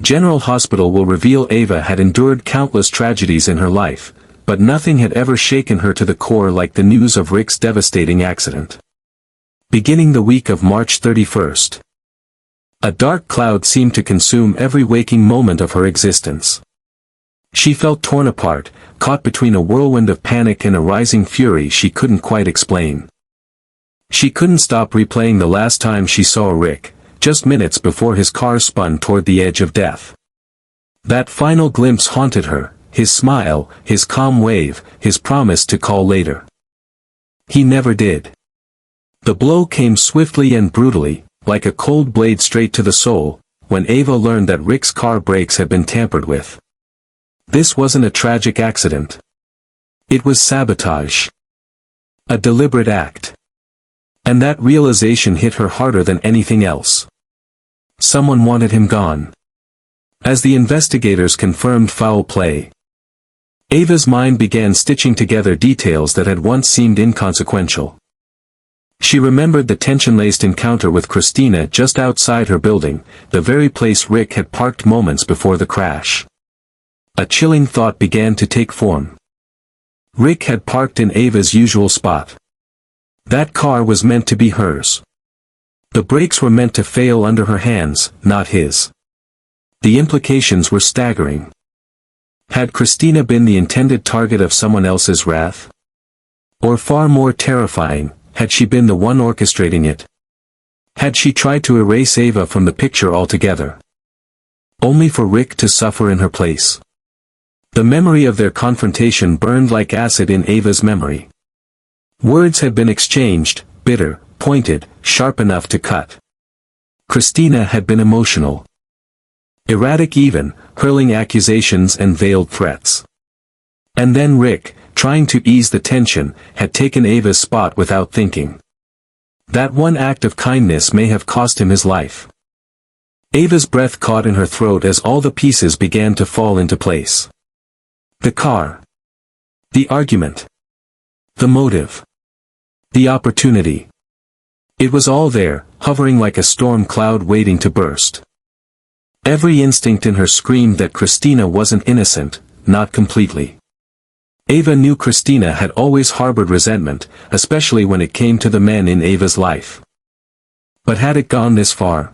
General Hospital will reveal Ava had endured countless tragedies in her life, but nothing had ever shaken her to the core like the news of Rick's devastating accident. Beginning the week of March 31st. A dark cloud seemed to consume every waking moment of her existence. She felt torn apart, caught between a whirlwind of panic and a rising fury she couldn't quite explain. She couldn't stop replaying the last time she saw Rick, just minutes before his car spun toward the edge of death. That final glimpse haunted her, his smile, his calm wave, his promise to call later. He never did. The blow came swiftly and brutally, like a cold blade straight to the soul, when Ava learned that Rick's car brakes had been tampered with. This wasn't a tragic accident. It was sabotage. A deliberate act. And that realization hit her harder than anything else. Someone wanted him gone. As the investigators confirmed foul play, Ava's mind began stitching together details that had once seemed inconsequential. She remembered the tension-laced encounter with Kristina just outside her building, the very place Rick had parked moments before the crash. A chilling thought began to take form. Rick had parked in Ava's usual spot. That car was meant to be hers. The brakes were meant to fail under her hands, not his. The implications were staggering. Had Kristina been the intended target of someone else's wrath? Or far more terrifying, had she been the one orchestrating it? Had she tried to erase Ava from the picture altogether? Only for Rick to suffer in her place. The memory of their confrontation burned like acid in Ava's memory. Words had been exchanged, bitter, pointed, sharp enough to cut. Kristina had been emotional. Erratic even, hurling accusations and veiled threats. And then Rick, trying to ease the tension, had taken Ava's spot without thinking. That one act of kindness may have cost him his life. Ava's breath caught in her throat as all the pieces began to fall into place. The car. The argument. The motive. The opportunity. It was all there, hovering like a storm cloud waiting to burst. Every instinct in her screamed that Kristina wasn't innocent, not completely. Ava knew Kristina had always harbored resentment, especially when it came to the men in Ava's life. But had it gone this far?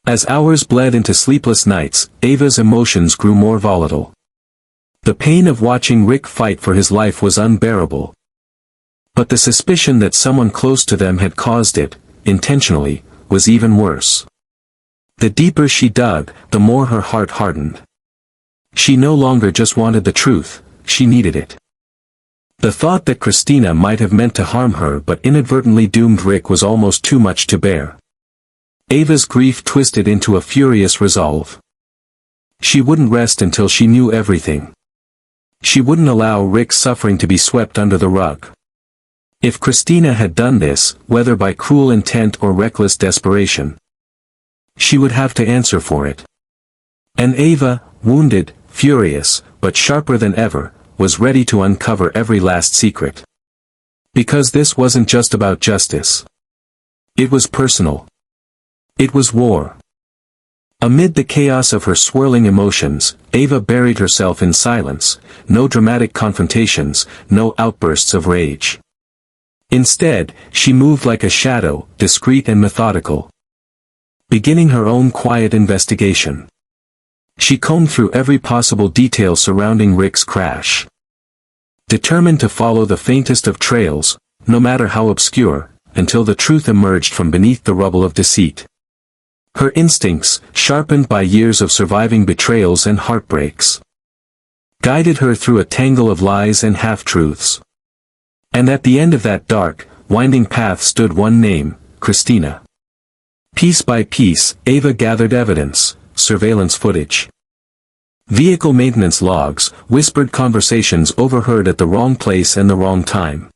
As hours bled into sleepless nights, Ava's emotions grew more volatile. The pain of watching Rick fight for his life was unbearable. But the suspicion that someone close to them had caused it, intentionally, was even worse. The deeper she dug, the more her heart hardened. She no longer just wanted the truth, she needed it. The thought that Kristina might have meant to harm her but inadvertently doomed Rick was almost too much to bear. Ava's grief twisted into a furious resolve. She wouldn't rest until she knew everything. She wouldn't allow Rick's suffering to be swept under the rug. If Kristina had done this, whether by cruel intent or reckless desperation, she would have to answer for it. And Ava, wounded, furious, but sharper than ever, was ready to uncover every last secret. Because this wasn't just about justice. It was personal. It was war. Amid the chaos of her swirling emotions, Ava buried herself in silence, no dramatic confrontations, no outbursts of rage. Instead, she moved like a shadow, discreet and methodical. Beginning her own quiet investigation. She combed through every possible detail surrounding Rick's crash. Determined to follow the faintest of trails, no matter how obscure, until the truth emerged from beneath the rubble of deceit. Her instincts, sharpened by years of surviving betrayals and heartbreaks, guided her through a tangle of lies and half-truths. And at the end of that dark, winding path stood one name, Kristina. Piece by piece, Ava gathered evidence, surveillance footage, vehicle maintenance logs, whispered conversations overheard at the wrong place and the wrong time.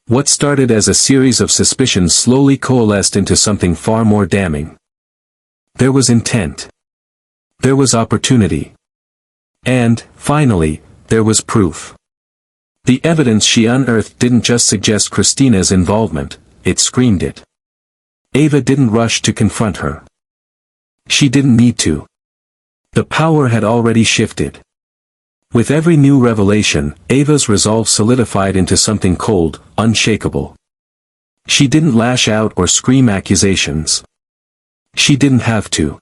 What started as a series of suspicions slowly coalesced into something far more damning. There was intent. There was opportunity. And, finally, there was proof. The evidence she unearthed didn't just suggest Kristina's involvement, it screamed it. Ava didn't rush to confront her. She didn't need to. The power had already shifted. With every new revelation, Ava's resolve solidified into something cold, unshakable. She didn't lash out or scream accusations. She didn't have to.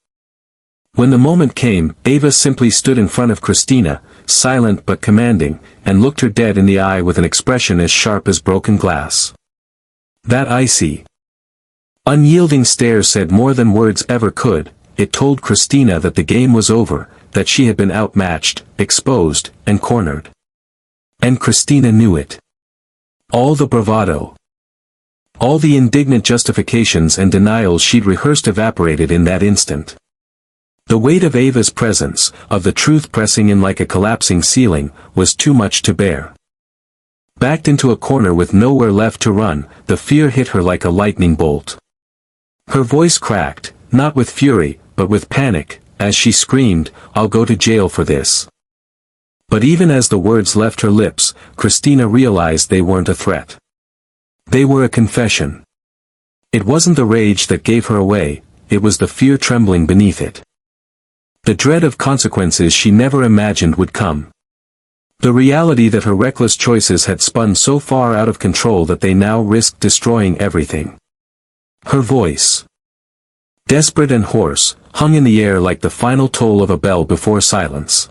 When the moment came, Ava simply stood in front of Kristina, silent but commanding, and looked her dead in the eye with an expression as sharp as broken glass. That icy, unyielding stare said more than words ever could. It told Kristina that the game was over, that she had been outmatched, exposed, and cornered. And Kristina knew it. All the bravado, all the indignant justifications and denials she'd rehearsed evaporated in that instant. The weight of Ava's presence, of the truth pressing in like a collapsing ceiling, was too much to bear. Backed into a corner with nowhere left to run, the fear hit her like a lightning bolt. Her voice cracked, not with fury, but with panic, as she screamed, "I'll go to jail for this." But even as the words left her lips, Kristina realized they weren't a threat. They were a confession. It wasn't the rage that gave her away, it was the fear trembling beneath it. The dread of consequences she never imagined would come. The reality that her reckless choices had spun so far out of control that they now risked destroying everything. Her voice, desperate and hoarse, hung in the air like the final toll of a bell before silence.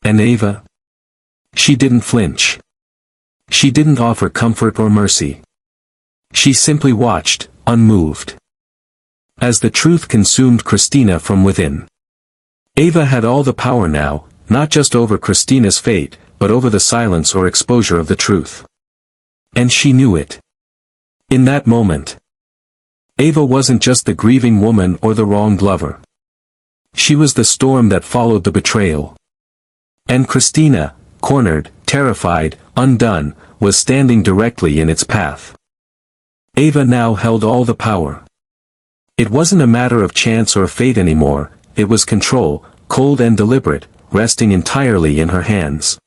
And Ava? She didn't flinch. She didn't offer comfort or mercy. She simply watched, unmoved. As the truth consumed Kristina from within. Ava had all the power now, not just over Kristina's fate, but over the silence or exposure of the truth. And she knew it. In that moment, Ava wasn't just the grieving woman or the wronged lover. She was the storm that followed the betrayal. And Kristina, cornered, terrified, undone, was standing directly in its path. Ava now held all the power. It wasn't a matter of chance or fate anymore, it was control, cold and deliberate, resting entirely in her hands.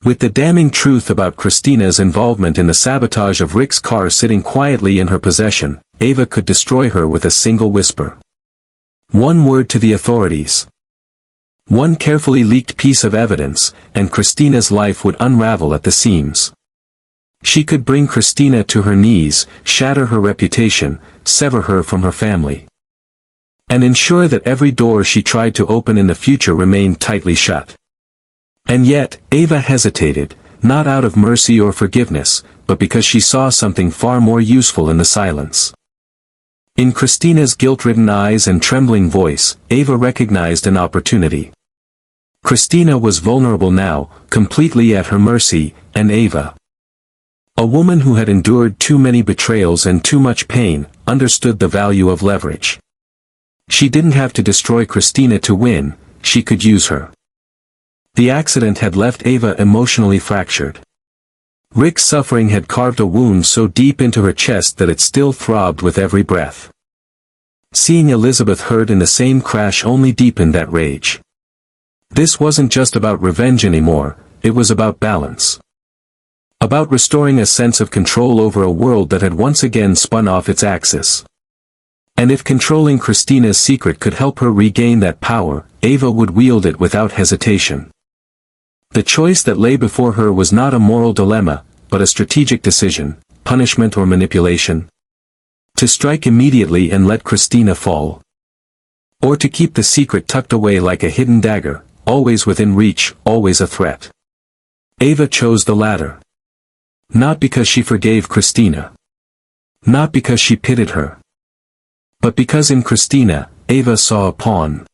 With the damning truth about Kristina's involvement in the sabotage of Rick's car sitting quietly in her possession, Ava could destroy her with a single whisper. One word to the authorities. One carefully leaked piece of evidence, and Kristina's life would unravel at the seams. She could bring Kristina to her knees, shatter her reputation, sever her from her family. And ensure that every door she tried to open in the future remained tightly shut. And yet, Ava hesitated, not out of mercy or forgiveness, but because she saw something far more useful in the silence. In Kristina's guilt-ridden eyes and trembling voice, Ava recognized an opportunity. Kristina was vulnerable now, completely at her mercy, and Ava, a woman who had endured too many betrayals and too much pain, understood the value of leverage. She didn't have to destroy Kristina to win, she could use her. The accident had left Ava emotionally fractured. Rick's suffering had carved a wound so deep into her chest that it still throbbed with every breath. Seeing Elizabeth hurt in the same crash only deepened that rage. This wasn't just about revenge anymore, it was about balance. About restoring a sense of control over a world that had once again spun off its axis. And if controlling Kristina's secret could help her regain that power, Ava would wield it without hesitation. The choice that lay before her was not a moral dilemma, but a strategic decision, punishment or manipulation. To strike immediately and let Kristina fall. Or to keep the secret tucked away like a hidden dagger, always within reach, always a threat. Ava chose the latter. Not because she forgave Kristina. Not because she pitied her. But because in Kristina, Ava saw a pawn.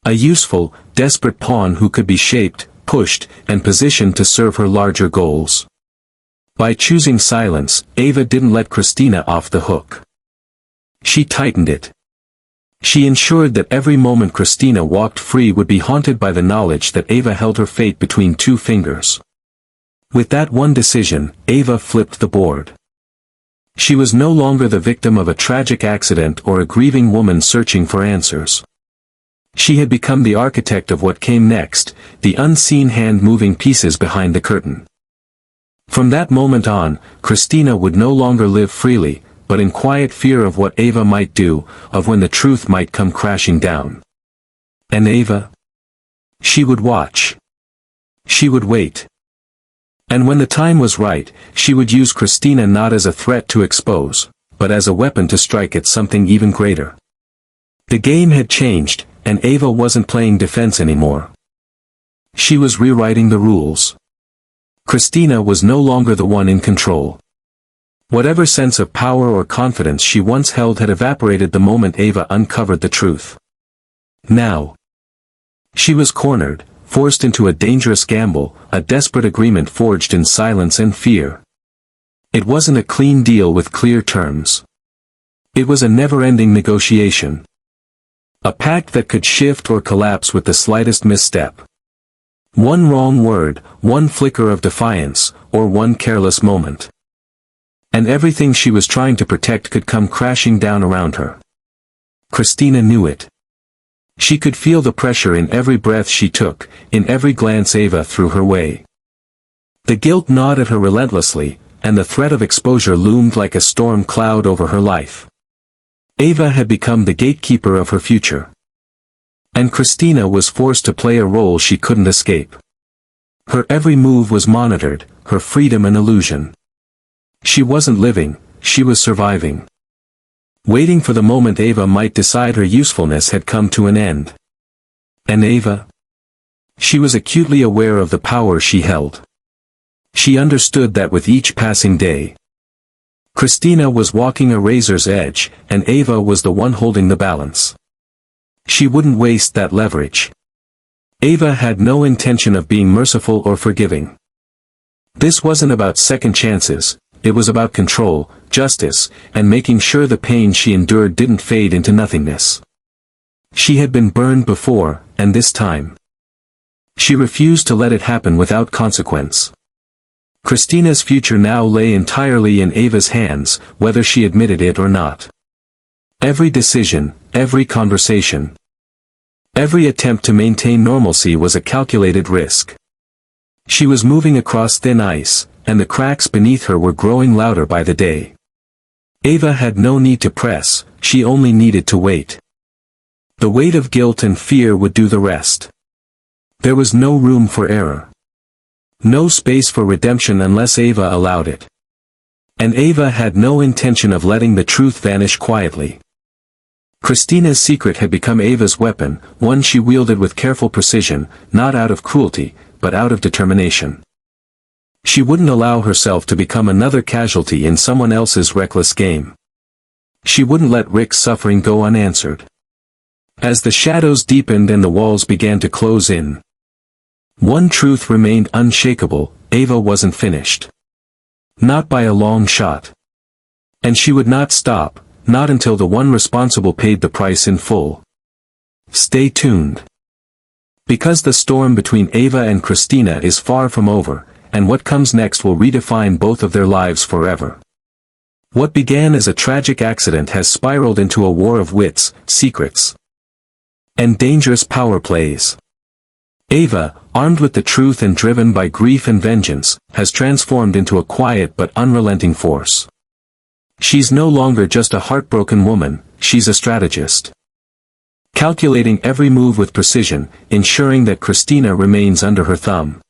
A useful, desperate pawn who could be shaped, pushed, and positioned to serve her larger goals. By choosing silence, Ava didn't let Kristina off the hook. She tightened it. She ensured that every moment Kristina walked free would be haunted by the knowledge that Ava held her fate between two fingers. With that one decision, Ava flipped the board. She was no longer the victim of a tragic accident or a grieving woman searching for answers. She had become the architect of what came next, the unseen hand moving pieces behind the curtain. From that moment on, Kristina would no longer live freely, but in quiet fear of what Ava might do, of when the truth might come crashing down. And Ava? She would watch. She would wait. And when the time was right, she would use Kristina not as a threat to expose, but as a weapon to strike at something even greater. The game had changed, and Ava wasn't playing defense anymore. She was rewriting the rules. Kristina was no longer the one in control. Whatever sense of power or confidence she once held had evaporated the moment Ava uncovered the truth. Now, she was cornered, forced into a dangerous gamble, a desperate agreement forged in silence and fear. It wasn't a clean deal with clear terms. It was a never-ending negotiation. A pact that could shift or collapse with the slightest misstep. One wrong word, one flicker of defiance, or one careless moment. And everything she was trying to protect could come crashing down around her. Kristina knew it. She could feel the pressure in every breath she took, in every glance Ava threw her way. The guilt gnawed at her relentlessly, and the threat of exposure loomed like a storm cloud over her life. Ava had become the gatekeeper of her future. And Kristina was forced to play a role she couldn't escape. Her every move was monitored, her freedom an illusion. She wasn't living, she was surviving. Waiting for the moment Ava might decide her usefulness had come to an end. And Ava? She was acutely aware of the power she held. She understood that with each passing day, Kristina was walking a razor's edge, and Ava was the one holding the balance. She wouldn't waste that leverage. Ava had no intention of being merciful or forgiving. This wasn't about second chances. It was about control, justice, and making sure the pain she endured didn't fade into nothingness. She had been burned before, and this time, she refused to let it happen without consequence. Kristina's future now lay entirely in Ava's hands, whether she admitted it or not. Every decision, every conversation, every attempt to maintain normalcy was a calculated risk. She was moving across thin ice, and the cracks beneath her were growing louder by the day. Ava had no need to press, she only needed to wait. The weight of guilt and fear would do the rest. There was no room for error. No space for redemption unless Ava allowed it. And Ava had no intention of letting the truth vanish quietly. Kristina's secret had become Ava's weapon, one she wielded with careful precision, not out of cruelty, but out of determination. She wouldn't allow herself to become another casualty in someone else's reckless game. She wouldn't let Rick's suffering go unanswered. As the shadows deepened and the walls began to close in, one truth remained unshakable: Ava wasn't finished. Not by a long shot. And she would not stop, not until the one responsible paid the price in full. Stay tuned. Because the storm between Ava and Kristina is far from over, and what comes next will redefine both of their lives forever. What began as a tragic accident has spiraled into a war of wits, secrets, and dangerous power plays. Ava, armed with the truth and driven by grief and vengeance, has transformed into a quiet but unrelenting force. She's no longer just a heartbroken woman, she's a strategist. Calculating every move with precision, ensuring that Kristina remains under her thumb.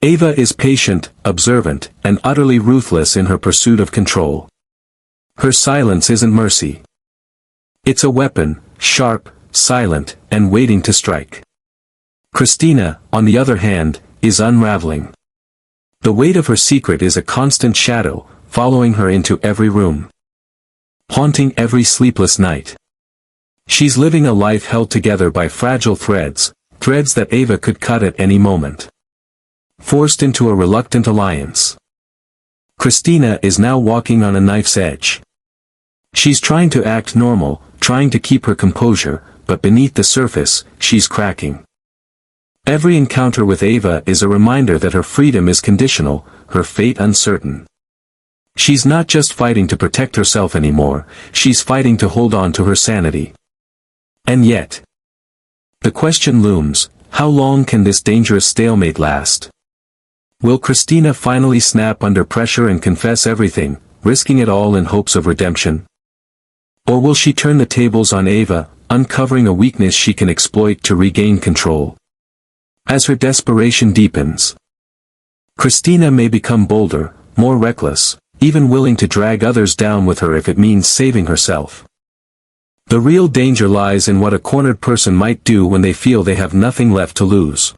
Ava is patient, observant, and utterly ruthless in her pursuit of control. Her silence isn't mercy. It's a weapon, sharp, silent, and waiting to strike. Kristina, on the other hand, is unraveling. The weight of her secret is a constant shadow, following her into every room, haunting every sleepless night. She's living a life held together by fragile threads, threads that Ava could cut at any moment. Forced into a reluctant alliance, Kristina is now walking on a knife's edge. She's trying to act normal, trying to keep her composure, but beneath the surface, she's cracking. Every encounter with Ava is a reminder that her freedom is conditional, her fate uncertain. She's not just fighting to protect herself anymore, she's fighting to hold on to her sanity. And yet, the question looms: how long can this dangerous stalemate last? Will Kristina finally snap under pressure and confess everything, risking it all in hopes of redemption? Or will she turn the tables on Ava, uncovering a weakness she can exploit to regain control. As her desperation deepens, Kristina may become bolder, more reckless, even willing to drag others down with her if it means saving herself. The real danger lies in what a cornered person might do when they feel they have nothing left to lose.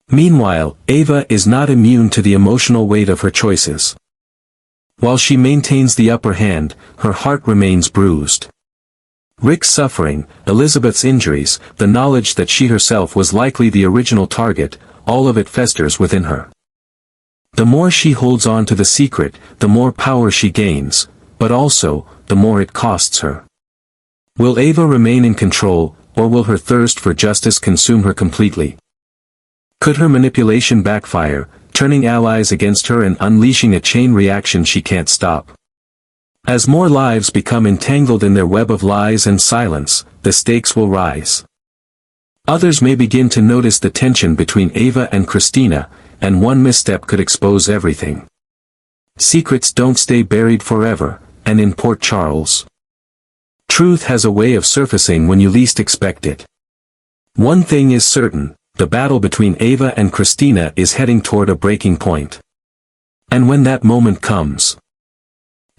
Meanwhile, Ava is not immune to the emotional weight of her choices. While she maintains the upper hand, her heart remains bruised. Rick's suffering, Elizabeth's injuries, the knowledge that she herself was likely the original target, all of it festers within her. The more she holds on to the secret, the more power she gains, but also, the more it costs her. Will Ava remain in control, or will her thirst for justice consume her completely? Could her manipulation backfire, turning allies against her and unleashing a chain reaction she can't stop? As more lives become entangled in their web of lies and silence, the stakes will rise. Others may begin to notice the tension between Ava and Kristina, and one misstep could expose everything. Secrets don't stay buried forever, and in Port Charles, truth has a way of surfacing when you least expect it. One thing is certain, the battle between Ava and Kristina is heading toward a breaking point. And when that moment comes,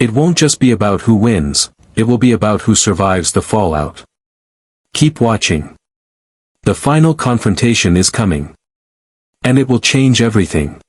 it won't just be about who wins, it will be about who survives the fallout. Keep watching. The final confrontation is coming. And it will change everything.